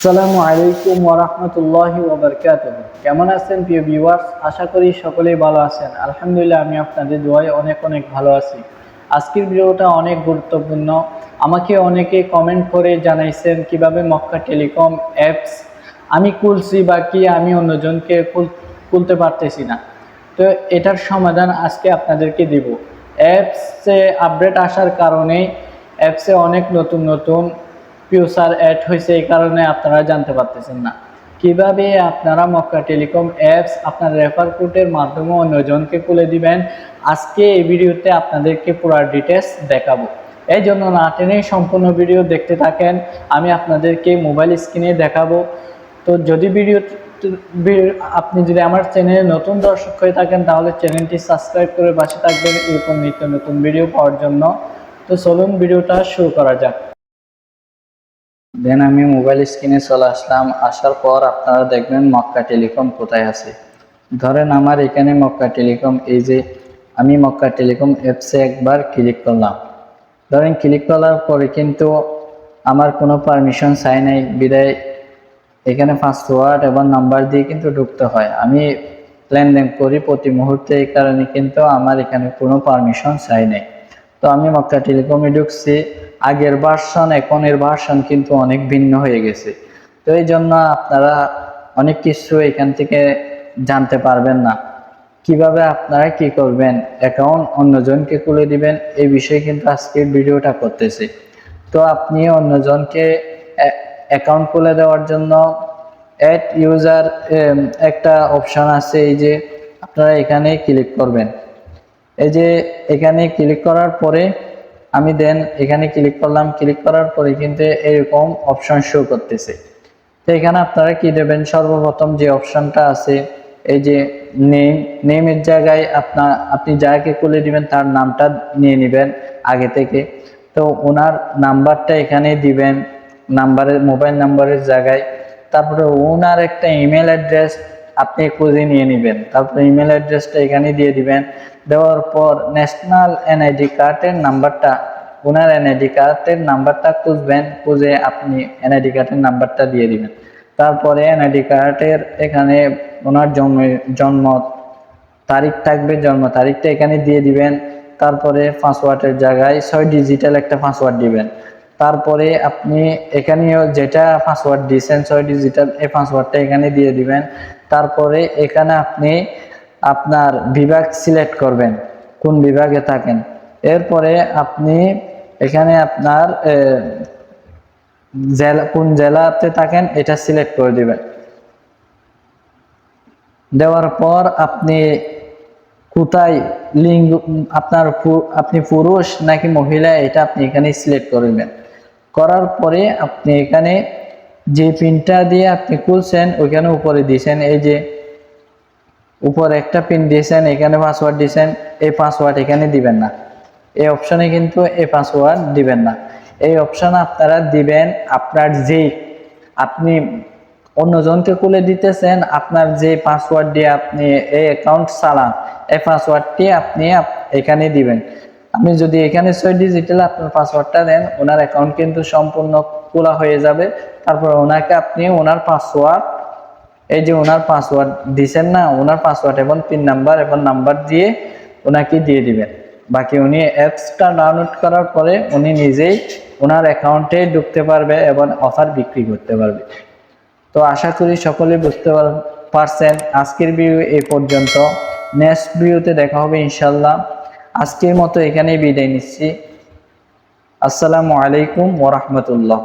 আসসালামু আলাইকুম ওয়া রাহমাতুল্লাহি ওয়া বারাকাতুহু। কেমন আছেন প্রিয় ভিউয়ার্স? আশা করি সকলেই ভালো আছেন। আলহামদুলিল্লাহ, আমি আপনাদের দোয়ায় অনেক ভালো আছি। আজকের ভিডিওটা অনেক গুরুত্বপূর্ণ। আমাকে অনেকে কমেন্ট করে জানাইছেন কিভাবে মক্কা টেলিকম অ্যাপস আমি খুলছি বাকি আমি অন্যজনকে খুলতে পারতেছি না। তো এটার সমাধান আজকে আপনাদেরকে দিব। অ্যাপসে আপডেট আসার কারণে অ্যাপসে অনেক নতুন ফিউচার অ্যাড হয়েছে, এই কারণে আপনারা জানতে পারতেছেন না কিভাবে আপনারা মক্কা টেলিকম অ্যাপস আপনার রেফার কোডের মাধ্যমে অন্যজনকে খুলে দিবেন। আজকে এই ভিডিওতে আপনাদেরকে পুরো ডিটেলস দেখাবো, এই জন্য না টেনে সম্পূর্ণ ভিডিও দেখতে থাকেন। আমি আপনাদেরকে মোবাইল স্ক্রিনে দেখাবো। তো যদি আপনি যদি আমার চ্যানেলে নতুন দর্শক হয়ে থাকেন তাহলে চ্যানেলটি সাবস্ক্রাইব করে পাশে থাকবেন এরকম নিত্য নতুন ভিডিও পাওয়ার জন্য। তো চলুন ভিডিওটা শুরু করা যাক। দেন আমি মোবাইল স্ক্রিনে চলে আসলাম। আসার পর আপনারা দেখবেন মক্কা টেলিকম কোথায় আছে। ধরেন আমার এখানে মক্কা টেলিকম, এই যে আমি মক্কা টেলিকম অ্যাপসে একবার ক্লিক করলাম। ধরেন ক্লিক করার পরে কিন্তু আমার কোনো পারমিশন চাই নাই, বিদায় এখানে পাসওয়ার্ড এবং নাম্বার দিয়ে কিন্তু ঢুকতে হয়। আমি লেনদেন করি প্রতি মুহূর্তে, এই কারণে কিন্তু আমার এখানে কোনো পারমিশন চাই নাই। তো আমি মক্কা টেলিকমে ঢুকছি। আগের ভার্সন এখনের ভার্সন কিন্তু অনেক ভিন্ন হয়ে গেছে। তো এই জন্য আপনারা অনেক কিছু এখান থেকে জানতে পারবেন না। কিভাবে আপনারা কি করবেন, অ্যাকাউন্ট অন্যজনকে খুলে দিবেন, এই বিষয়ে কিন্তু আজকের ভিডিওটা করতেছি। তো আপনি অন্যজনকে অ্যাকাউন্ট খুলে দেওয়ার জন্য অ্যাড ইউজার একটা অপশন আছে, এই যে আপনারা এখানে ক্লিক করবেন। এই যে এখানে ক্লিক করার পরে আমি এখানে ক্লিক করলাম। ক্লিক করার পরে কিন্তু এরকম অপশন শো করতেছে। তো এখানে আপনারা কি দেবেন, সর্বপ্রথম যে অপশনটা আছে এই যে নেমের জায়গায় আপনি যাকে খুলে দিবেন তার নামটা নিয়ে নেবেন আগে থেকে। তো ওনার নাম্বারটা এখানে দিবেন, মোবাইল নাম্বারের জায়গায়। তারপরে ওনার একটা ইমেল অ্যাড্রেস আপনি খুঁজে নিয়ে নেবেন। তারপরে ইমেল অ্যাড্রেসটা এখানে দিয়ে দিবেন। দেওয়ার পর ন্যাশনাল এনআইডি কার্ডের নাম্বারটা, ওনার এনআইডি কার্ডের নাম্বারটা খুঁজবেন, খুঁজে আপনি এনআইডি কার্ডের নাম্বারটা দিয়ে দিবেন। তারপরে এনআইডি কার্ডের এখানে ওনার জন্ম তারিখ থাকবে, জন্ম তারিখটা এখানে দিয়ে দিবেন। তারপরে পাসওয়ার্ডের জায়গায় 6 ডিজিটাল একটা পাসওয়ার্ড দিবেন। তারপরে আপনি এখানেও যেটা পাসওয়ার্ড দিয়েছেন 6 ডিজিটাল, এই পাসওয়ার্ডটা এখানে দিয়ে দিবেন। তারপরে এখানে আপনি আপনার বিভাগ সিলেক্ট করবেন, কোন বিভাগে থাকেন। এরপরে আপনি এখানে আপনার কোন জেলাতে থাকেন এটা সিলেক্ট করে দিবেন। দেওয়ার পর আপনি কোথায় লিঙ্গ, আপনি পুরুষ নাকি মহিলা এটা আপনি এখানে সিলেক্ট করবেন। করার পরে আপনি এখানে যে পিনটা দিয়ে আপনি খুলছেন ওইখানে উপরে দিয়েছেন, এই যে উপরে একটা পিন দিয়েছেন, এখানে পাসওয়ার্ড দিয়েছেন, এই পাসওয়ার্ড এখানে দিবেন না। এই অপশনে কিন্তু এই পাসওয়ার্ড দিবেন না। এই অপশন আপনারা দিবেন আপনার আপনি অন্যজনকে খুলে দিতেছেন, আপনার যে পাসওয়ার্ড দিয়ে আপনি এই অ্যাকাউন্ট চালান এই পাসওয়ার্ডটি আপনি এখানে দিবেন। আপনি যদি এখানে 6 ডিজিটাল আপনার পাসওয়ার্ডটা দেন, ওনার অ্যাকাউন্ট কিন্তু সম্পূর্ণ খোলা হয়ে যাবে। তারপর ওনাকে আপনি ওনার পাসওয়ার্ড, এই যে ওনার পাসওয়ার্ড দিছেন না, ওনার পাসওয়ার্ড এবং পিন নাম্বার এবং নাম্বার দিয়ে ওনাকে দিয়ে দিবেন। বাকি উনি অ্যাপসটা ডাউনলোড করার পরে উনি নিজেই ওনার অ্যাকাউন্টে ঢুকতে পারবে এবং অফার বিক্রি করতে পারবে। তো আশা করি সকলে বুঝতে পারছেন। আজকের ভিডিও এই পর্যন্ত, নেক্সট ভিডিওতে দেখা হবে ইনশাল্লাহ। আজকের মতো এখানেই বিদায় নিচ্ছি। আসসালামু আলাইকুম ওয়া রাহমাতুল্লাহ।